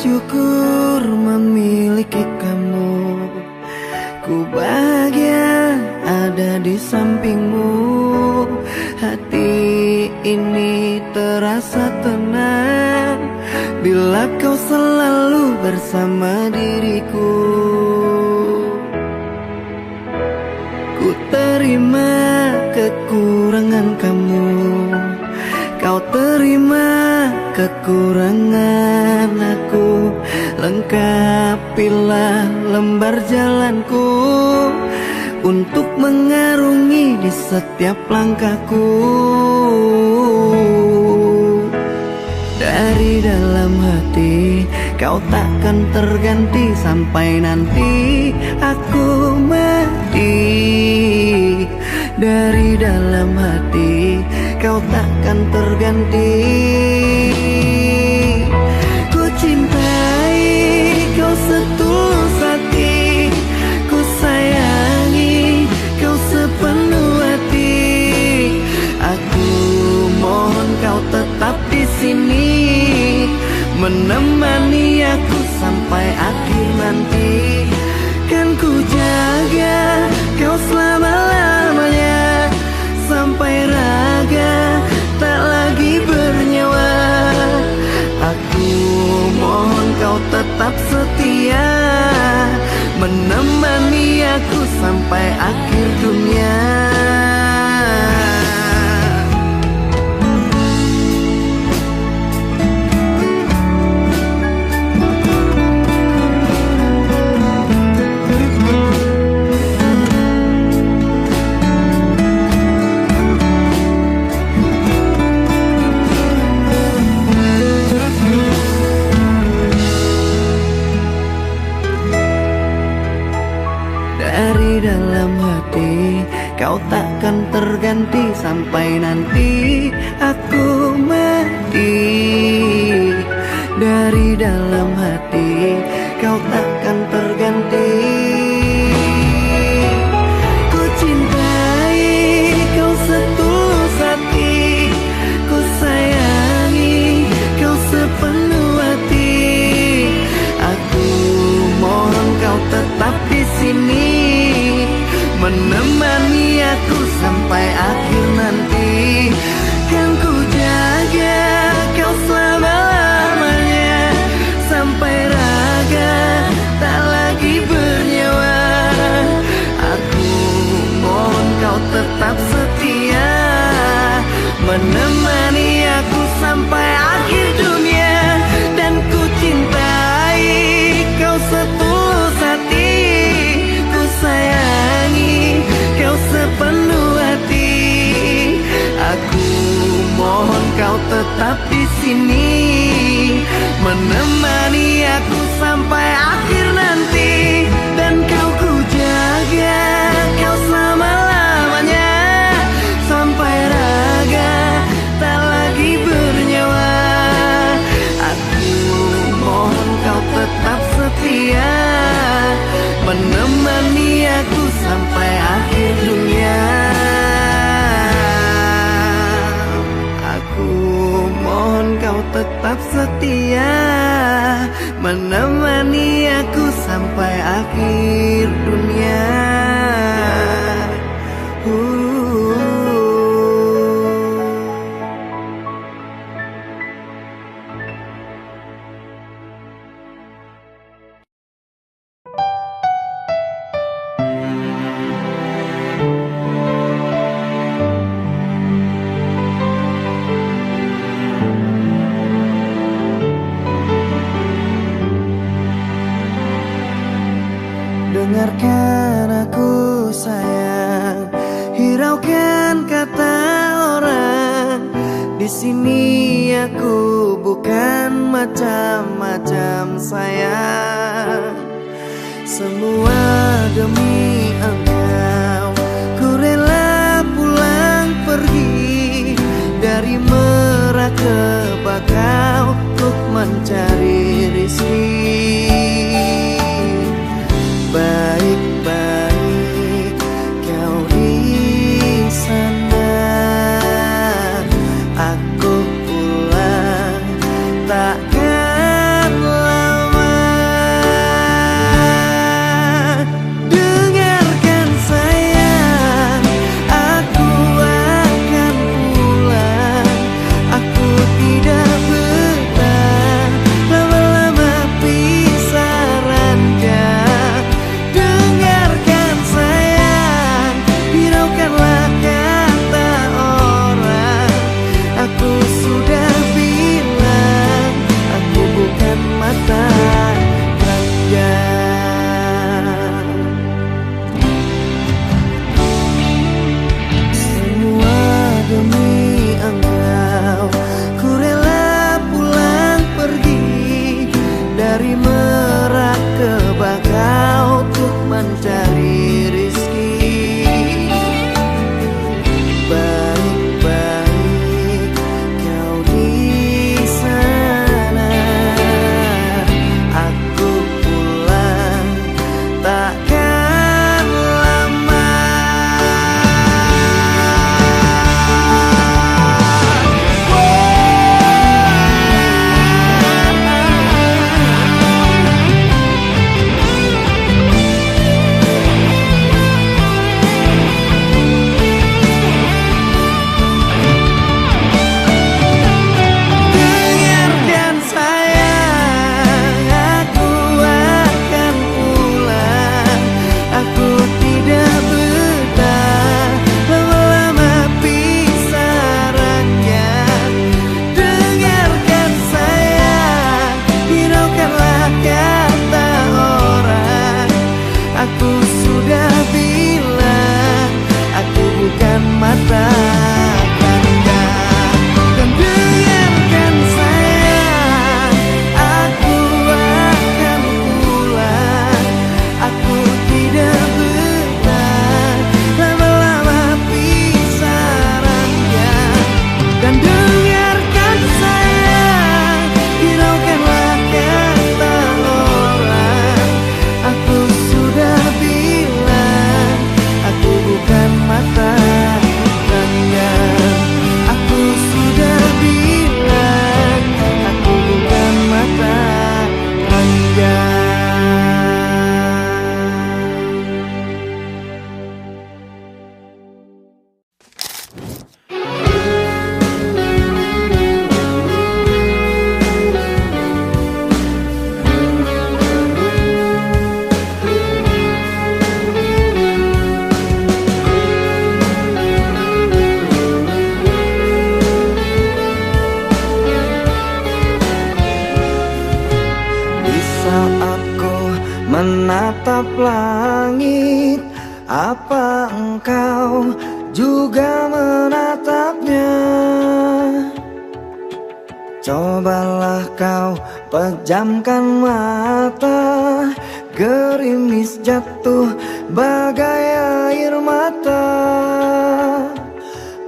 bersyukur memiliki kamu. Ku bahagia ada di sampingmu. Hati ini terasa tenang bila kau selalu bersama diriku. Ku terima kekurangan kamu, kau terima kekurangan aku. Lengkapilah lembar jalanku untuk mengarungi di setiap langkahku. Dari dalam hati kau takkan terganti sampai nanti aku mati. Dari dalam hati kau takkan terganti. Ku cintai kau setulus hati, ku sayangi kau sepenuh hati. Aku mohon kau tetap di sini, menemani aku sampai akhir nanti. Kan ku jaga kau selama-lamanya, sampai raga tak lagi bernyawa. Aku mohon kau tetap setia, menemani aku sampai akhir dunia. Dari dalam hati kau takkan terganti sampai nanti aku mati. Dari dalam hati kau takkan terganti. Ku cintai kau setulus hati, ku sayangi kau sepenuh hati. Aku mohon kau tetap di sini, menemani aku sampai akhir nanti. Kan ku jaga kau selama-lamanya, sampai raga tak lagi bernyawa. Aku mohon kau tetap setia, menemani aku sampai akhir dunia. Dan ku cintai kau setulus hati, ku sayangi kau sepenuh hati. Aku mohon kau tetap di sini, menemani aku sampai akhir nanti. Dan kau ku jaga kau selama-lamanya, sampai raga tak lagi bernyawa. Aku mohon kau tetap setia, menemani aku sampai akhir dunia. Aku mohon kau tetap setia, menemani aku sampai akhir dunia. Dengarkan aku sayang, hiraukan kata orang. Di sini aku bukan macam-macam sayang. Semua demi engkau, ku rela pulang pergi dari Merak ke Bakau untuk mencari rizki. Baik-baik kau di sana, aku pulang takkan lama. juga menatapnya. Cobalah kau pejamkan mata, gerimis jatuh bagai air mata.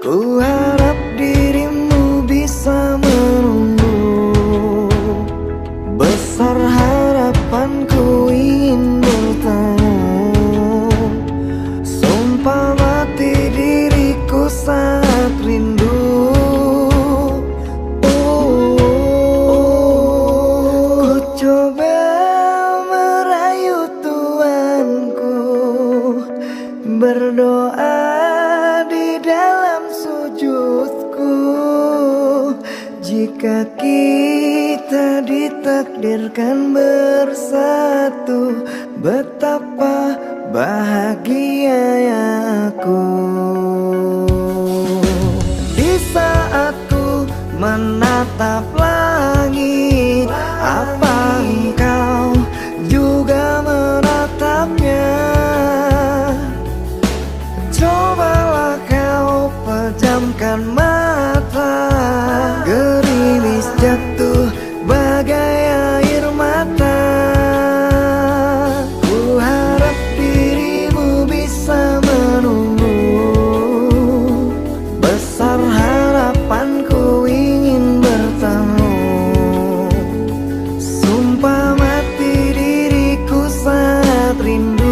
Ku harap dirimu bisa menunggu, besar harapanku ingin bertemu. Sumpah mati diriku sangat rindu. Ku coba merayu Tuanku, berdoa di dalam sujudku. Jika kita ditakdirkan bersatu, betapa bahagianya aku. Di saat ku menatap langit, apa engkau juga menatapnya? Cobalah kau pejamkan mata, gerimis jatuh bagai air mata. Ku harap dirimu bisa menunggu, besar harapanku ingin bertemu. Sumpah mati diriku sangat rindu.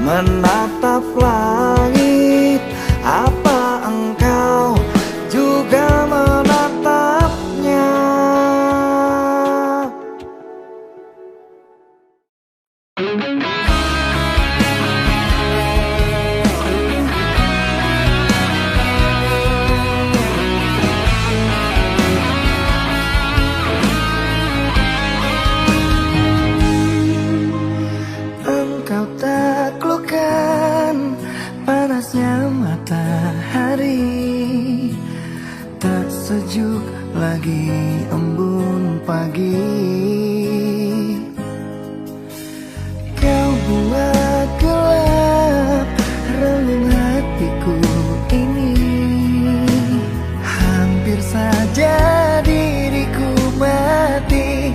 Menatap langit, apa engkau juga menatapnya? Engkau taklukkan panasnya matahari, tak sejuk lagi embun pagi. Kau buat gelap relung hatiku ini, hampir saja diriku mati.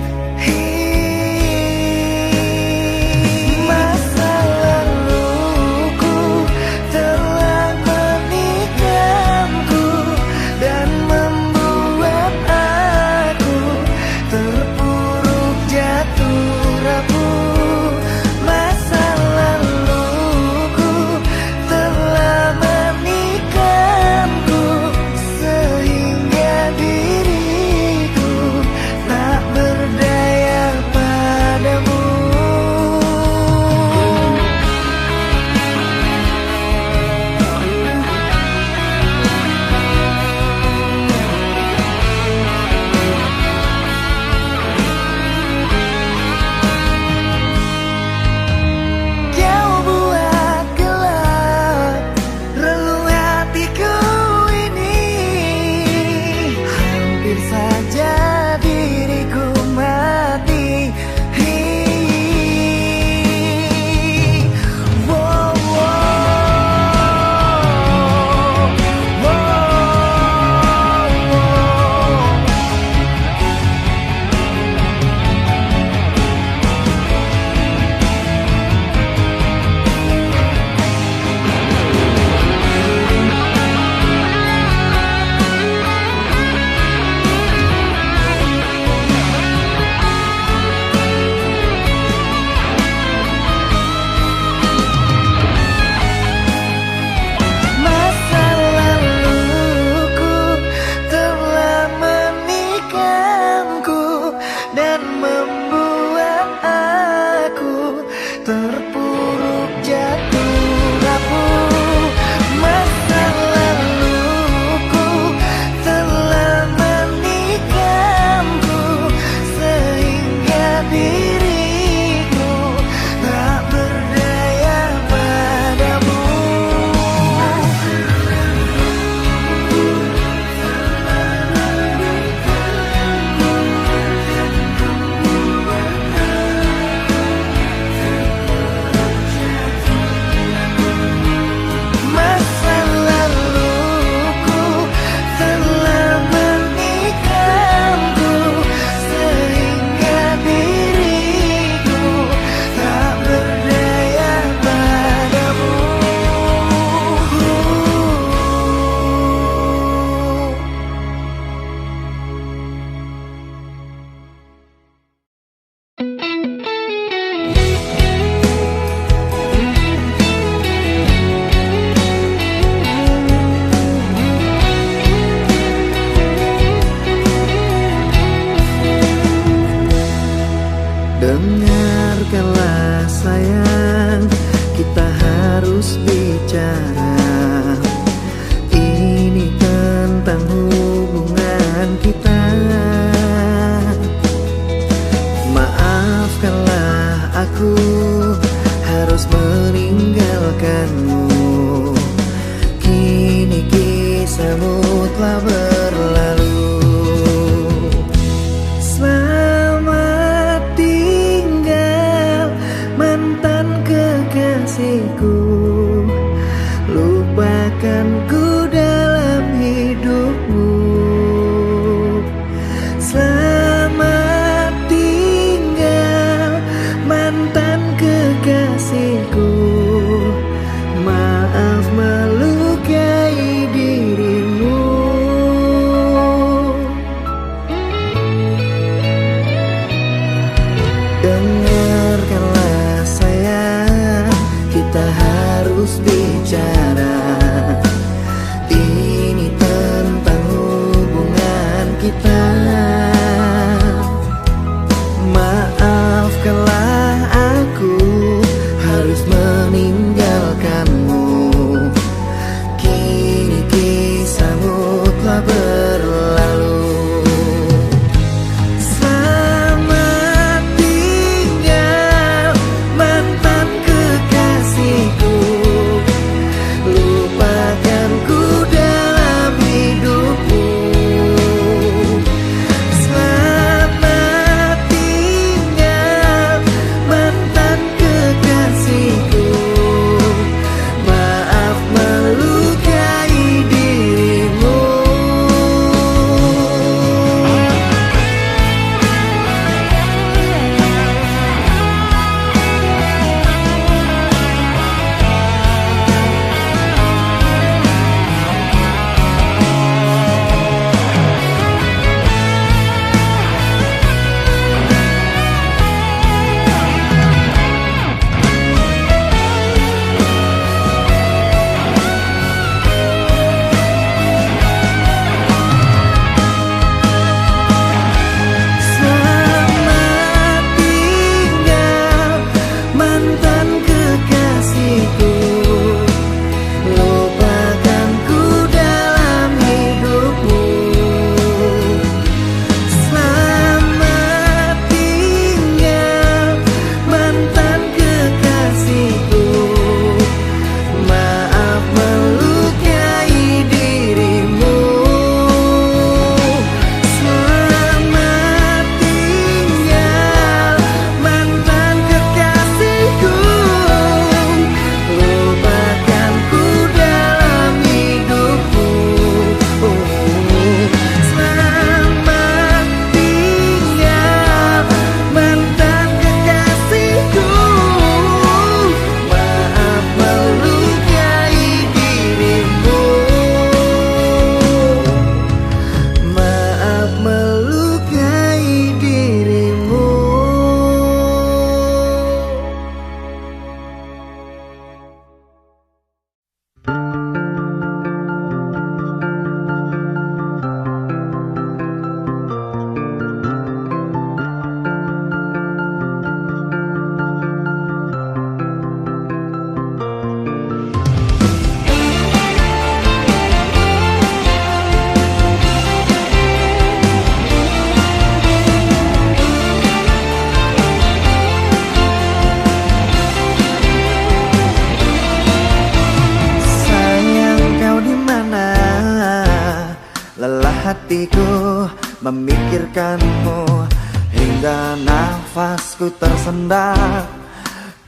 hatiku memikirkanmu hingga nafasku tersendat.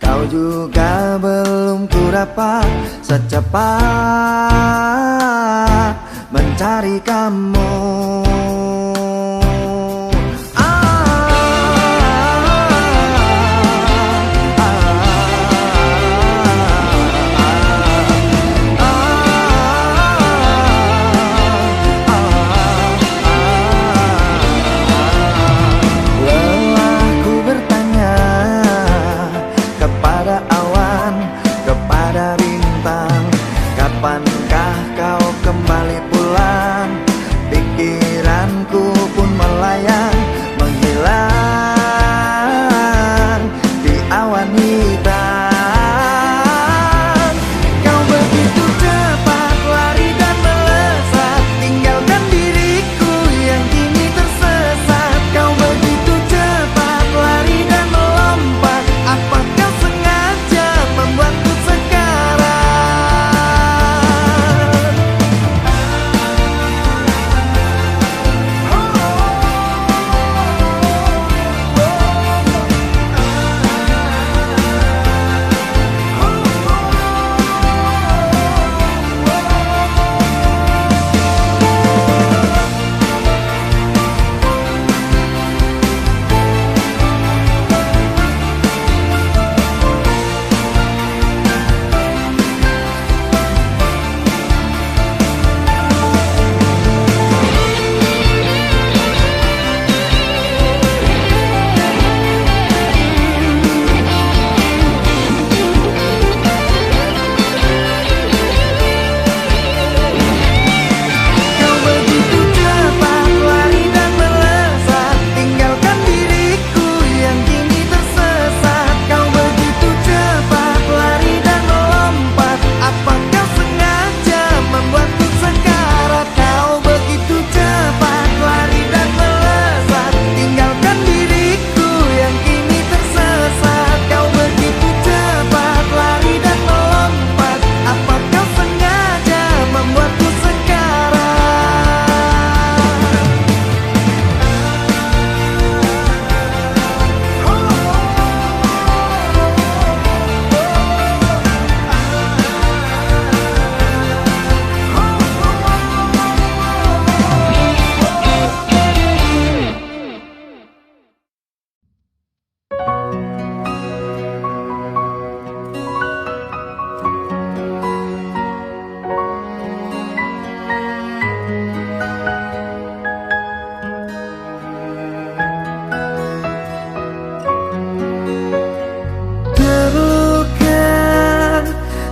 Kau juga belum ku dapat secepat mencari kamu. Kapankah kau kembali pulang? Pikiranku pun melayang, menghilang di awan hitam. Kau begitu cepat lari dan melesat, tinggalkan diriku yang kini tersesat. Kau begitu cepat lari dan melompat, apa kau sengaja membuatku sekarang?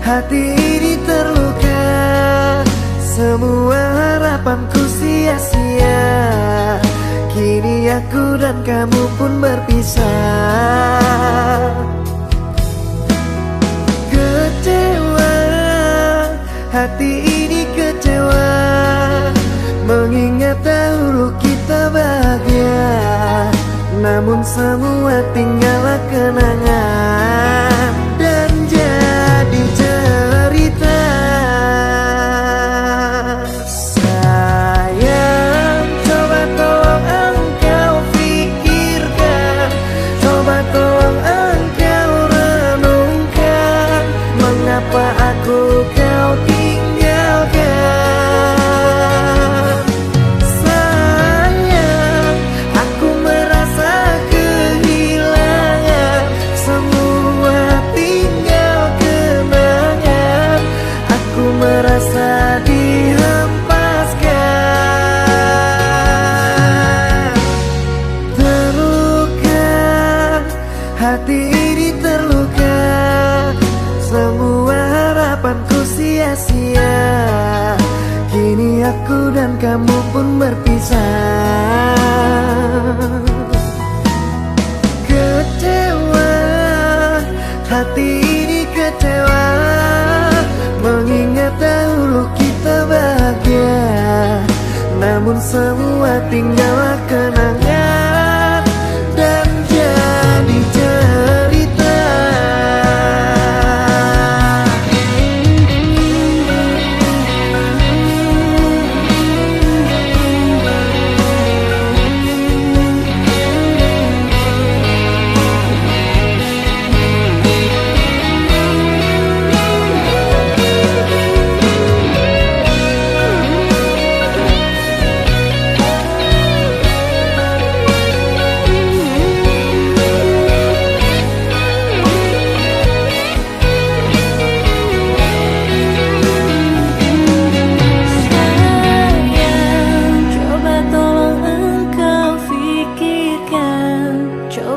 Hati ini terluka, semua harapanku sia-sia. Kini aku dan kamu pun berpisah. Kecewa, hati ini kecewa, mengingat dahulu kita bahagia. Namun semua tinggallah kenangan dan jadi cerita. Sayang, coba tolong engkau pikirkan, coba tolong engkau renungkan, mengapa aku kau tinggalkan. Sayang, aku merasa kehilangan, semua tinggal kenangan. Aku merasa dihempaskan. Terluka, hati ini terluka, semua harapanku sia-sia. Kini aku dan kamu pun berpisah. Kecewa, hati ini kecewa, mengingat dahulu kita bahagia. Namun semua tinggallah kenangan dan jadi cerita.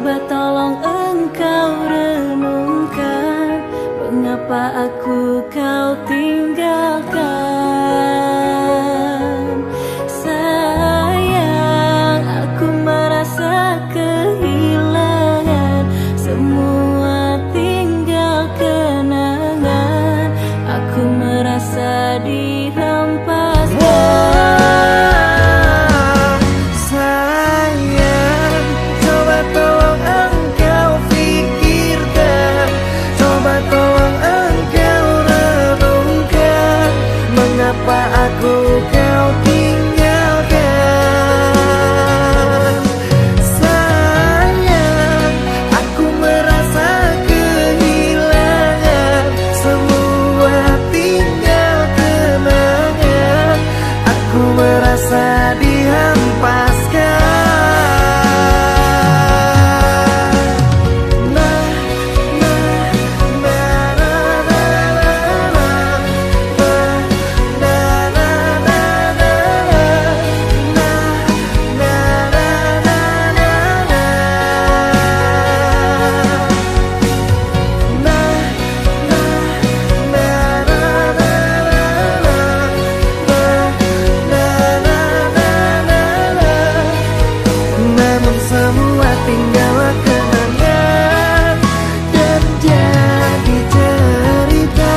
Coba tolong engkau renungkan, mengapa aku kau tinggalkan. Sayang, aku merasa kehilangan, semua tinggal kenangan. Aku merasa dihempaskan. Aku kau tinggalkan. Sayang, aku merasa kehilangan, semua tinggal kenangan. Aku merasa dihempaskan. Semua tinggal kenangan dan jadi cerita.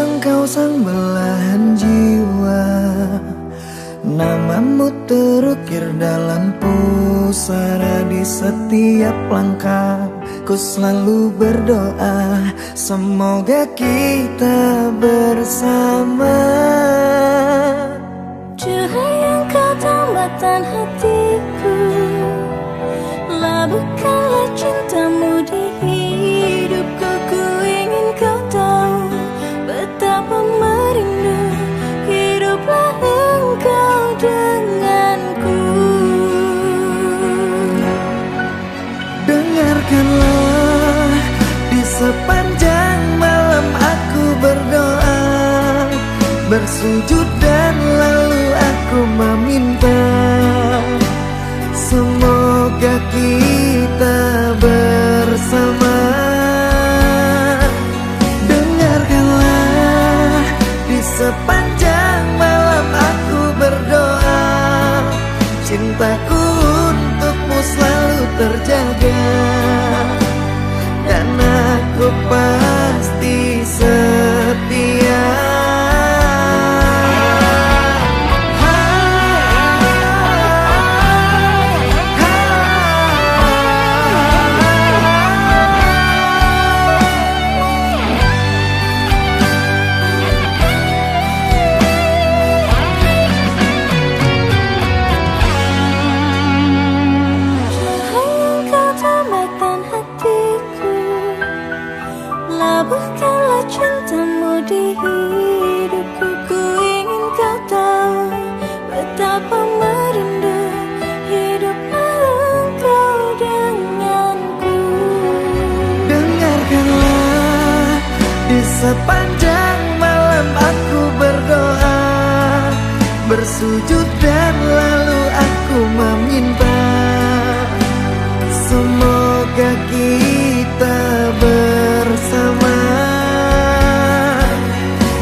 Engkau sang belahan jiwa, namamu terukir dalam pusara. Di setiap langkah ku selalu berdoa, semoga kita bersama. Cahaya engkau tambatan hatiku, labuhkanlah cintamu di hidupku. Ku ingin kau tahu betapa merindu hiduplah engkau denganku. Dengarkanlah, di sepanjang malam aku berdoa, bersujud dan lalu aku meminta, semoga kita bersama. Sepanjang malam aku berdoa, cintaku untukmu selalu terjaga, dan aku pasti setia. Labuhkanlah cintamu di hidupku. Ku ingin kau tahu betapa merindu hiduplah engkau denganku. Dengarkanlah, di sepanjang malam aku berdoa, bersujud dan lalu aku meminta, semoga kita bersama.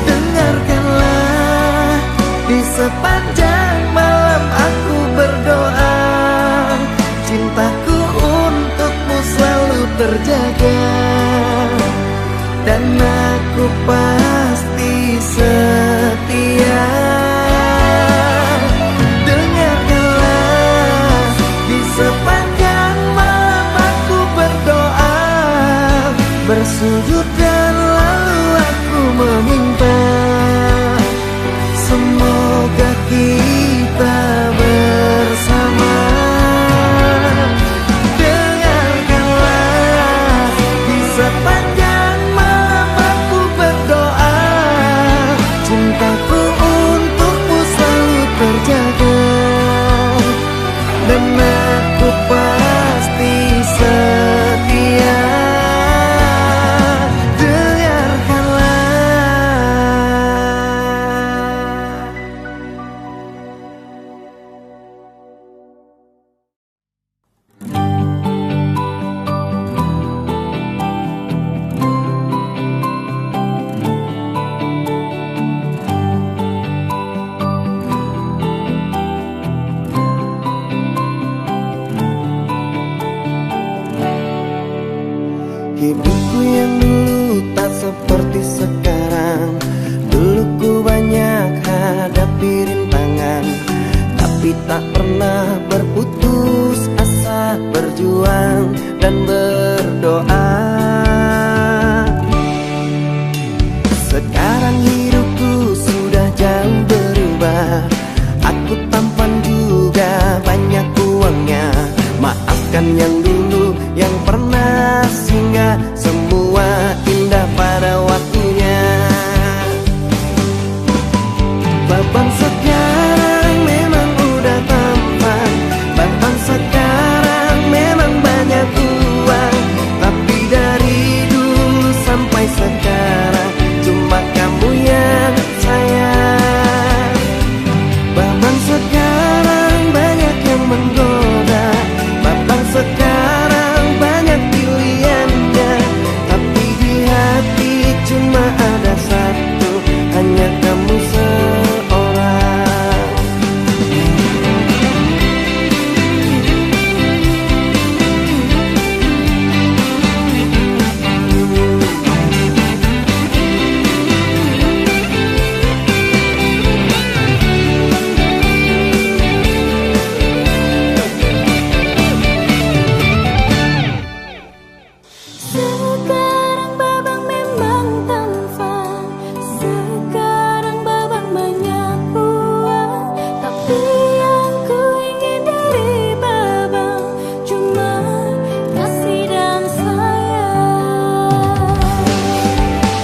Dengarkanlah, di sepanjang malam aku berdoa, cintaku untukmu selalu terjaga, dan aku pasti setia. Dengarkanlah, di sepanjang malam aku berdoa, bersujud dan lalu aku meminta, semoga kita bersama. Dengarkanlah, di sepanjang Hidupku yang dulu tak seperti sekarang. Dulu ku banyak hadapi rintangan, tapi tak pernah berputus asa, berjuang dan berdoa. Sekarang hidupku sudah jauh berubah. Aku tampan juga banyak uangnya. Maafkan yang dulu yang pernah singgah. Semua indah pada waktunya. Babang sekarang memang udah tampan. Babang sekarang memang banyak uang. Tapi dari dulu sampai sekarang cuma kamu yang sayang. Babang sekarang banyak yang menggoda. Babang sekarang banyak pilihannya. Tapi di hati cuma ada satu, hanya kamu seorang. Sekarang babang memang tampan. Sekarang babang banyak uang. Tapi yang ku ingin dari babang cuma kasih dan sayang.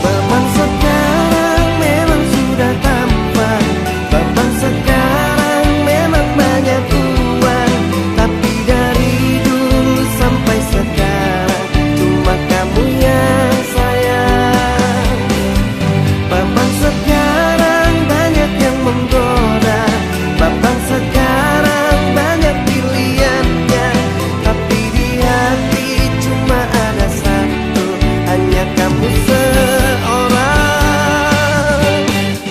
Babang sekarang memang sudah tampan. Babang sekarang memang banyak uang. Tapi dari dulu sampai sekarang cuma kamu yang sayang. Babang sekarang banyak yang menggoda. Babang sekarang banyak pilihannya. Tapi di hati cuma ada satu, hanya kamu seorang.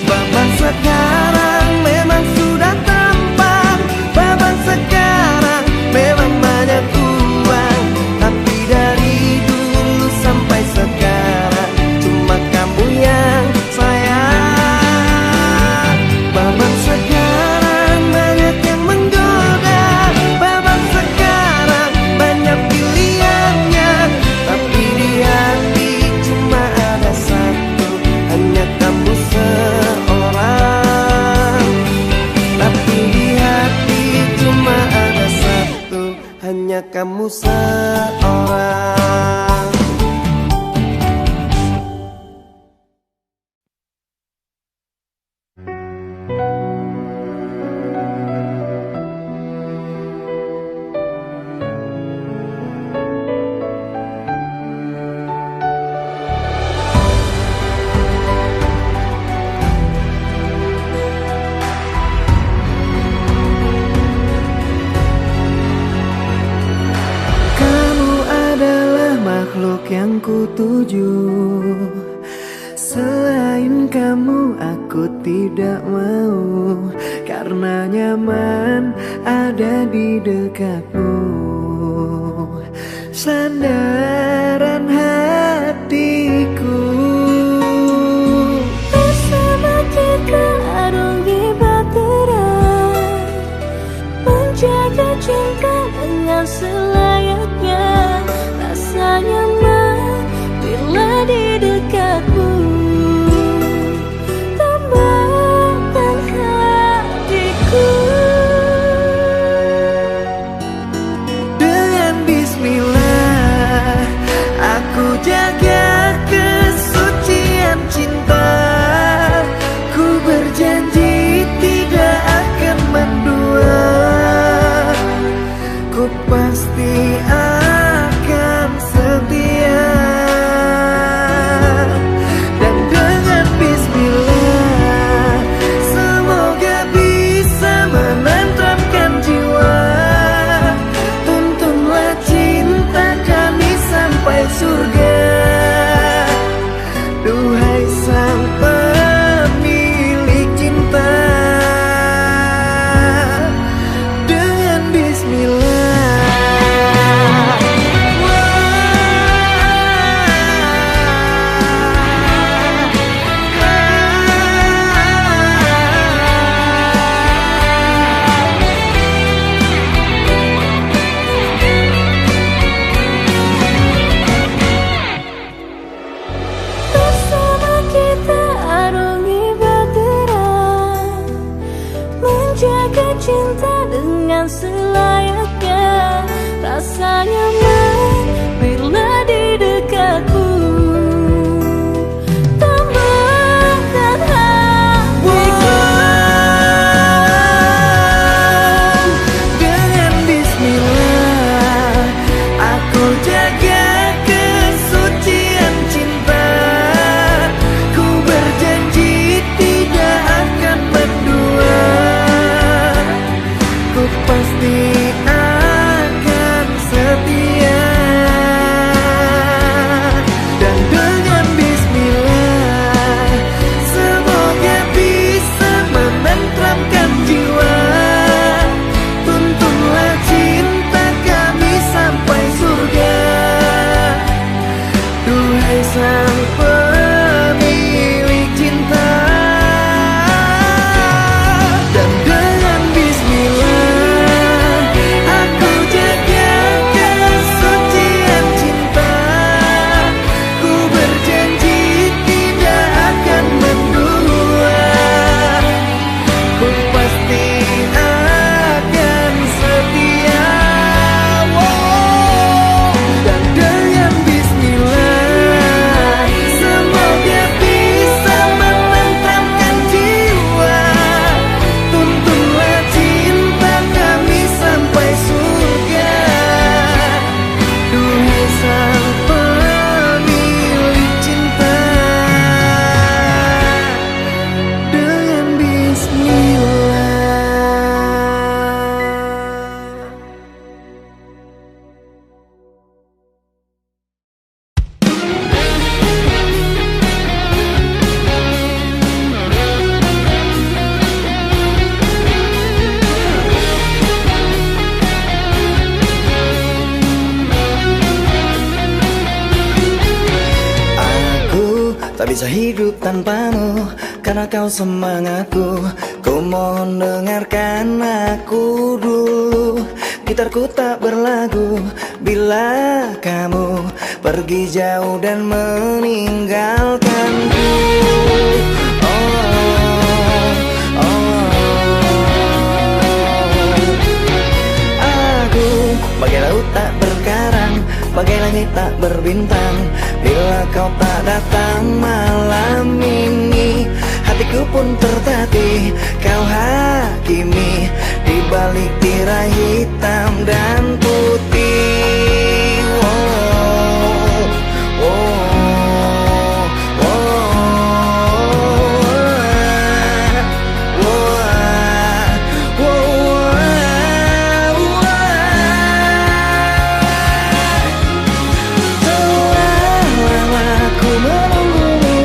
Babang sekarang memang sudah tampan. Babang sekarang memang banyak uang. Tapi dari dulu sampai sekarang cuma kamu yang sayang. Babang sekarang banyak yang menggoda. Babang sekarang banyak pilihannya. Tapi di hati cuma ada satu, hanya kamu seorang. Tapi di hati cuma ada satu, hanya kamu seorang. Kamu adalah makhluk yang kutuju. Selain kamu aku tidak mau. Karena nyaman ada di dekatmu. Sandaran hatiku. Bersama kita arungi bahtera, menjaga cinta dengan selayaknya. Rasa nyaman bila di dekatmu. Tambahkan hatiku. Dengan bismillah sang pemilik cinta. Dan dengan bismillah aku jaga kesucian cinta. Ku berjanji tidak akan mendua. Ku pasti akan setia. Dan dengan bismillah semoga bisa menenteramkan jiwa. Tuntunlah cinta kami sampai surga. Duhai sang pemilik cinta. Dengan bismillah. Aku tak bisa hidup tanpamu, karena kau semangatku. Ku mohon dengarkan aku dulu. Gitarku tak berlagu bila kamu pergi jauh dan meninggalkanku. Aku bagai laut tak berkarang, bagai langit tak berbintang. Bila kau tak datang malam ini, hatiku pun tertatih. Kau hakimi di balik tirai hitam dan putih. Oh, oh, aku menunggumu,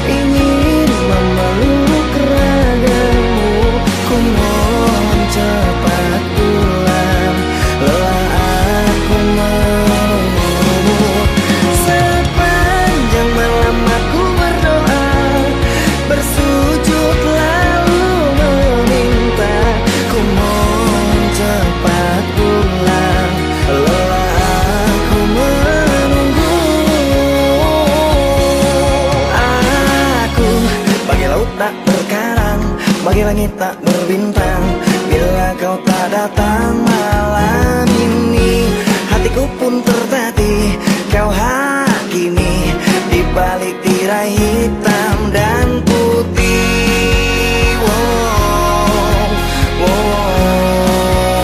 ingin memeluk ragamu. Ku mohon cepat pulang, lelah aku menunggumu. Sepanjang malam aku berdoa, bersujud lalu meminta. Ku mohon cepat pulang, lelah aku menunggu. Aku bagai laut tak berkarang, bagai langit tak berbintang. Bila kau tak datang malam ini, hatiku pun tertatih. Kau hakimi di balik tirai hitam dan putih. Wow, wow,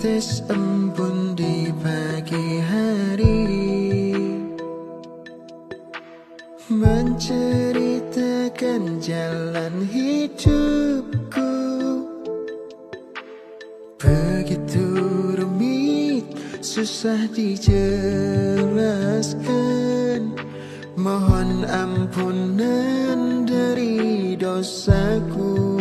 Tes embun di pagi hari, menceritakan jalan hidupku. Begitu rumit, susah dijelaskan. Mohon ampunan dari dosaku.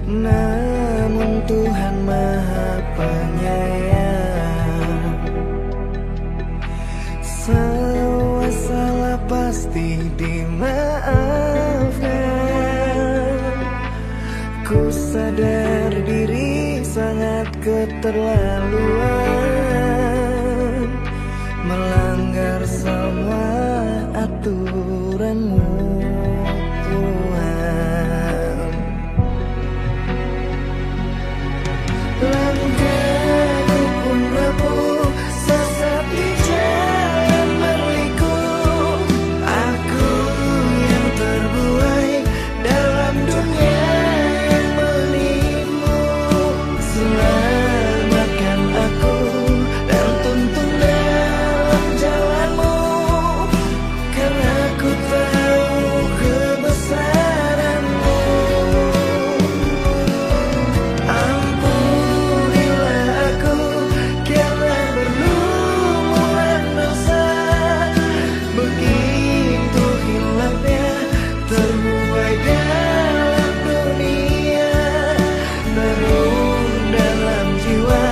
Namun Tuhan Maha Penyayang, semua salah pasti dimaafkan. Ku sadar diri sangat keterlaluan, melanggar semua aturan-Mu Tuhan. Langkahku pun rapuh, sesat di jalan berliku. Aku yang terbuai dalam dunia yang menipu. Selamatkan aku dan tuntun dalam jalan-Mu, karena ku tahu kebesaran-Mu. Ampunilah aku karena berlumuran dosa. Begitu hilangnya terbuai dalam dunia. Namun dalam jiwa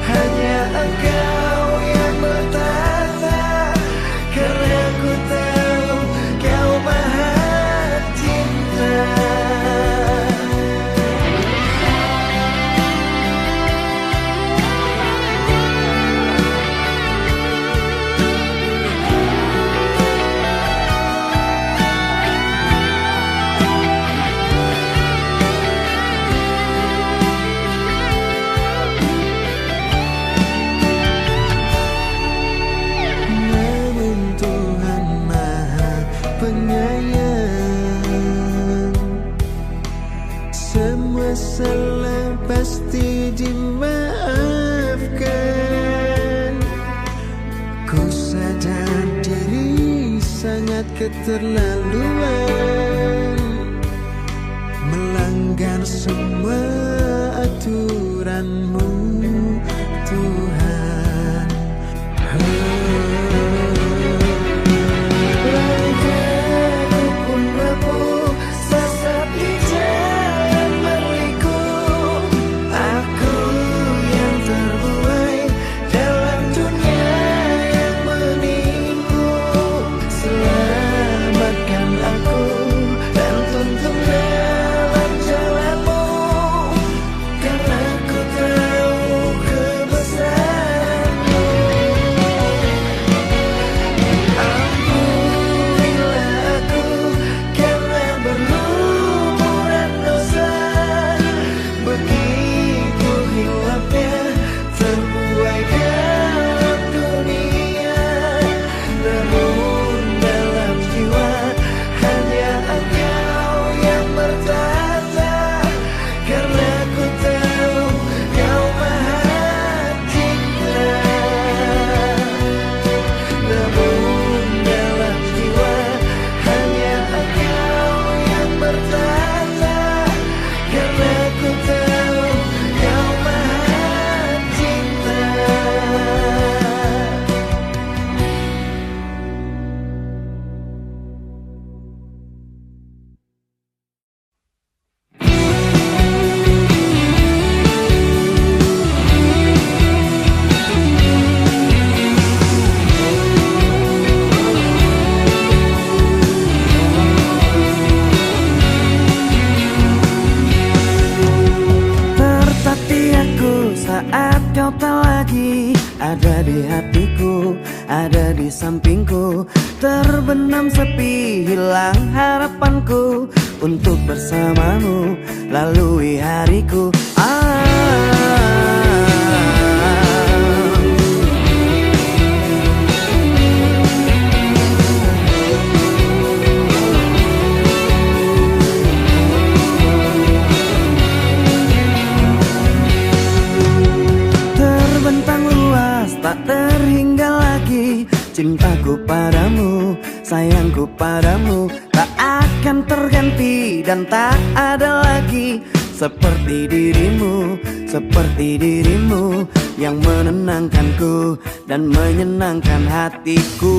hanya Engkau yang bertata, karena ku tahu Kau Maha Cinta. Namun Tuhan Maha Penyayang, semua salah pasti dimaafkan. Ku sadar diri sangat keterlaluan, melanggar semua aturan-Mu Tuhan. Langkahku pun rapuh, sesat di jalan berliku. Aku yang terbuai dalam dunia yang menipu. Selamatkan aku dan tuntun dalam jalan-Mu, karena ku tahu kebesaran-Mu. Ampunilah aku karena berlumuran dosa. Begitu hilangnya terbuai dalam dunia. Namun dalam jiwa hanya Engkau yang bertata, karena ku tahu Kau Maha Cinta. Namun dalam jiwa hanya Engkau yang bertata, karena ku tahu Kau Maha Cinta. Tertatih aku saat Kau tak lagi ada di hatiku, ada di sampingku. Terbenam sepi, hilang harapanku untuk bersamamu lalui hariku. tak terhingga lagi. Cintaku padamu, sayangku padamu tak akan terganti dan tak ada lagi seperti dirimu, seperti dirimu yang menenangkanku dan menyenangkan hatiku.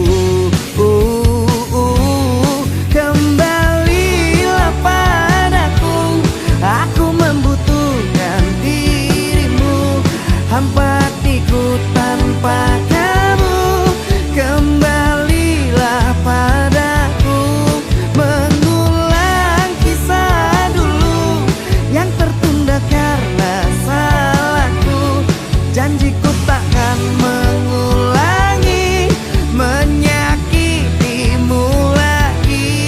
Kembalilah padaku, aku membutuhkan dirimu, hampa hatiku tanpa kamu. Kembalilah padaku, mengulang kisah dulu yang tertunda karena salahku. Janjiku takkan mengulangi menyakitimu lagi.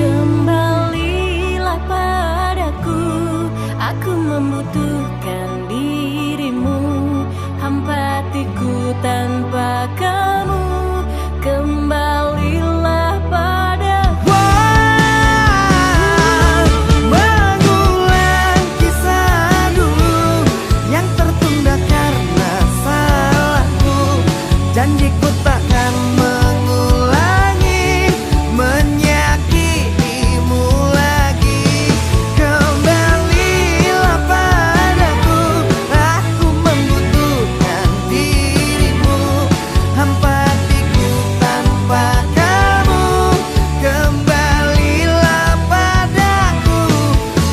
Kembalilah padaku, aku membutuhkan dirimu, hampa hatiku tanpa kamu. Kembalilah padaku. Mengulang kisah dulu yang tertunda karena salahku. Janjiku takkan mengulangi menyakitimu lagi. Kembalilah padaku, aku membutuhkan dirimu, hampa hatiku tanpa kamu. Kembalilah padaku,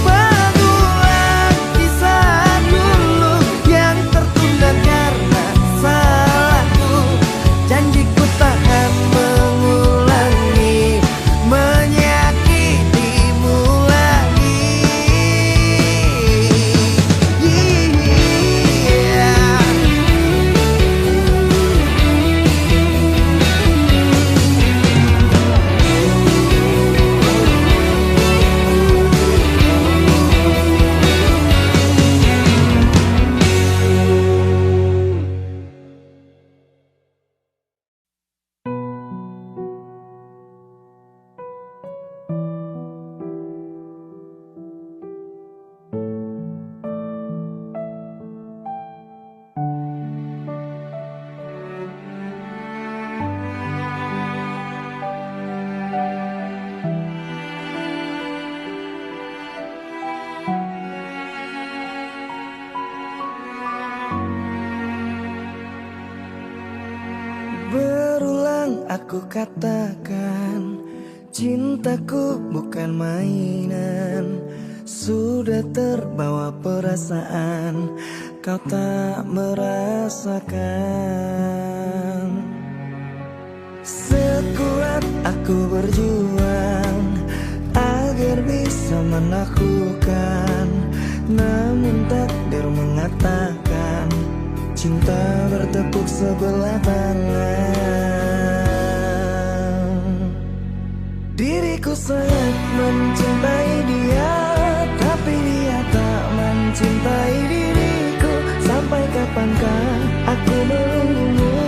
mengulang kisah dulu yang tertunda karena salahku. Janjiku takkan mengulangi menyakitimu lagi. Berulang aku katakan, cintaku bukan mainan. Sudah terbawa perasaan, kau tak merasakan. Sekuat aku berjuang agar bisa menaklukkan, namun takdir mengatakan cinta bertepuk sebelah tangan. Diriku sangat mencintai dia, tapi dia tak mencintai diriku. Sampai kapankah aku menunggumu?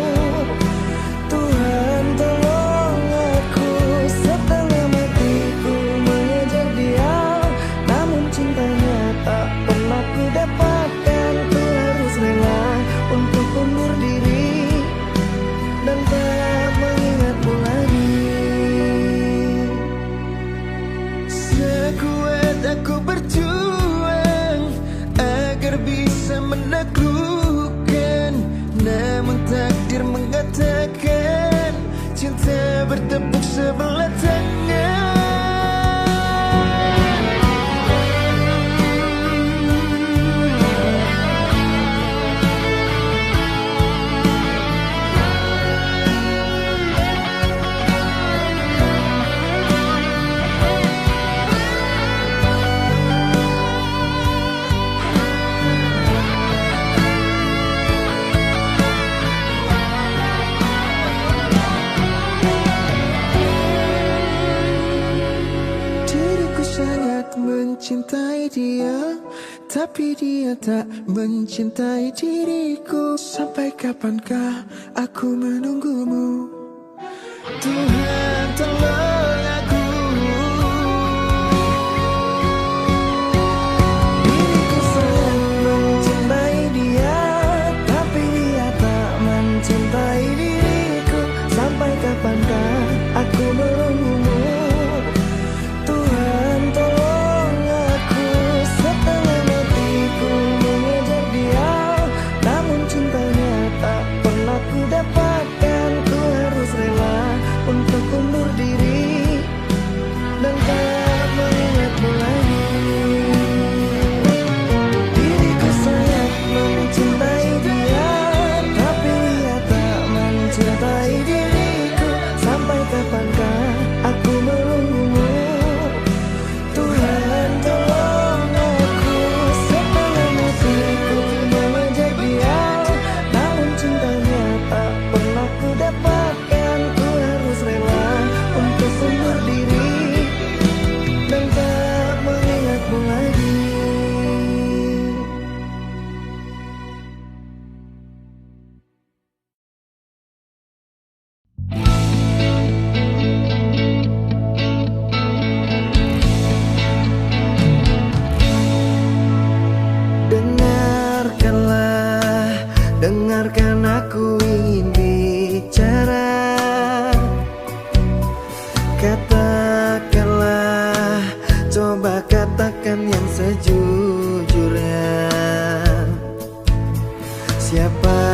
Tuhan tolong aku, setengah matiku mengejar dia, namun cintanya tak pernah ku dapatkan. Ku harus rela untuk undur diri dan tak mengingatmu lagi. Sekuat mencintai dia, tapi dia tak mencintai diriku. Sampai kapankah aku menunggumu? Tuhan tolong aku. Diriku sangat mencintai dia, tapi dia tak mencintai diriku. Sampai kapankah aku menunggumu? Tuhan tolong aku. Setengah matiku mengejar dia, namun cintanya tak pernah ku dapatkan. Ku harus rela untuk undur diri dan tak mengingatmu lagi. Diriku sangat mencintai dia, tapi dia tak mencintai diriku. Sampai kapankah aku menunggumu? Tuhan tolong aku. Setengah matiku mengejar dia, namun cintanya tak pernah ku dapatkan. Ku harus rela untuk undur diri dan tak mengingatmu lagi. Dengarkanlah, dengarkan aku ingin bicara. Katakanlah, coba katakan yang sejujurnya. Siapa